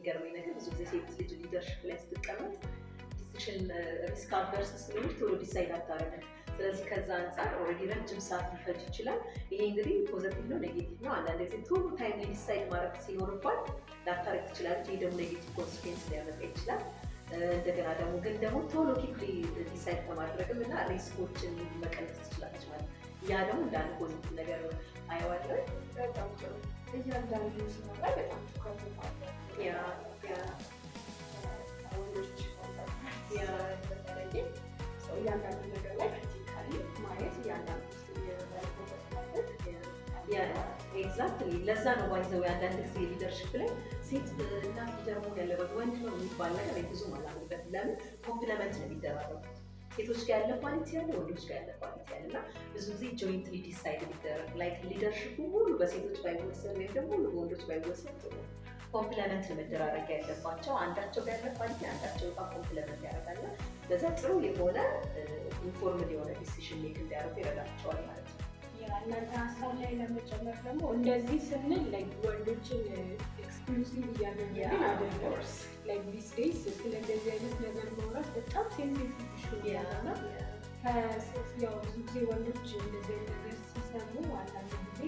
የሚገርመኝ ነገር ብዙ ጊዜ ሴት ልጅ ሊደርሽፕ ላይ ስትቀመጥ ዲሲሽን ሪስክ አቨርስ ስለሆነች ቶሎ ዲሳይድ አታደርግም። ስለዚህ ከዛ አንጻር ኦልሬዲ ረጅም ሰዓት ሊፈጅ ይችላል። ይሄ እንግዲህ ፖዘቲቭ ነው ኔጌቲቭ ነው። አንዳንድ ጊዜ ቶሎ ታይም ዲሳይድ ማድረግ ሲኖርባት ላታረግ ትችላለች። ይሄ ደግሞ ኔጌቲቭ ኮንሲኩዌንስ ሊያመጣ ይችላል። እንደገና ደግሞ ቶሎ ኪክሊ ዲሳይድ ከማድረግም እና ሪስኮችን መቀነስ ትችላለች ማለት ነው። ያ ደግሞ እንደ አንድ ፖዚቲቭ ነገር አየዋለሁ። በጣም ጥሩ። እያንዳንዱ ስራ ላይ በጣም ትኩረት ማድረግ ወንዶች በተለይ እያንዳንዱ ነገር ላይ ክሪቲካሊ ማየት እያንዳንዱ ኤግዛክትሊ ለዛ ነው ባይዘው አንዳንድ ጊዜ ሊደርሽፕ ላይ ሴት እናት ሊደር መሆን ያለበት ወንድ ነው የሚባል ነገር ብዙ አላምንበት። ለምን ኮምፕለመንት ነው የሚደራረው። ሴቶች ጋር ያለ ኳሊቲ ያለ ወንዶች ጋር ያለ ኳሊቲ ያለ እና ብዙ ጊዜ ጆይንትሊ ዲሳይድ ሊደረግ ላይክ ሊደርሽፑ ሁሉ በሴቶች ባይወሰን ወይም ደግሞ ሁሉ በወንዶች ባይወሰን ጥሩ ኮምፕለመንት ነው መደራረግ ያለባቸው። አንዳቸው ጋር ያለ ኳሊቲ አንዳቸው ጋር ኮምፕለመንት ያደርጋል። ለዛ ጥሩ የሆነ ኢንፎርምድ የሆነ ዲሲሽን ሜክ እንዲያደርጉ ይረዳቸዋል ማለት ነው። እናንተ ሀሳብ ላይ ለመጨመር ደግሞ እንደዚህ ስንል ላይክ ወንዶችን ኤክስክሉሲቭ እያደረግን አይደለም። ላይክ ዲስ ዴይስ ስለ እንደዚህ አይነት ነገር ማውራት በጣም ሴንሲቲቭ ኢሹ ነው። ያው ብዙ ጊዜ ወንዶች እንደዚህ አይነት ነገር ሲሰሙ አንዳንድ ጊዜ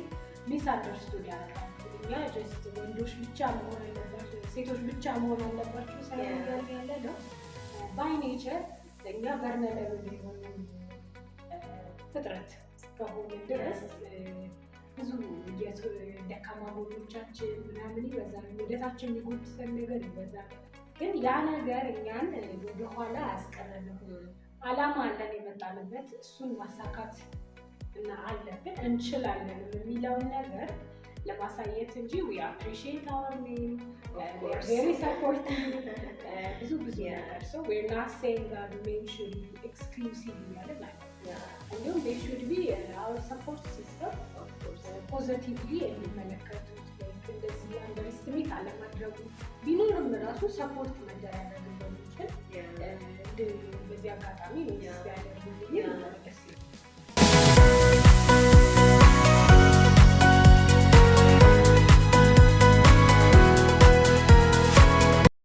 ሚስ አንደርስቱድ ያደርጋል። እኛ ጀስት ወንዶች ብቻ መሆን አለባቸው ሴቶች ብቻ መሆን አለባቸው ሳይሆን ያለ ነው። ባይ ኔቸር ለእኛ ቨርነረብል የሆነ ፍጥረት እስከሆነ ድረስ ብዙ ደካማ ጎኖቻችን ምናምን ይበዛል። ወደታችን የሚጎትተን ነገር ይበዛል። ግን ያ ነገር እኛን ወደኋላ አያስቀረንም። አላማ አለን የመጣንበት፣ እሱን ማሳካት እና አለብን እንችላለን የሚለውን ነገር ለማሳየት እንጂ we appreciate our men, we are very supportive, ብዙ ነገር so we're not saying that men should be exclusive ማለት ነው። እንዲሁም they should be our support system, of course, positively የሚመለከቱት እንደዚህ አንደርስቲሜት አለማድረጉ ቢኖርም ራሱ ሰፖርት መደራረግ እንደሚችል በዚህ አጋጣሚ ነው ያደርጉልኝ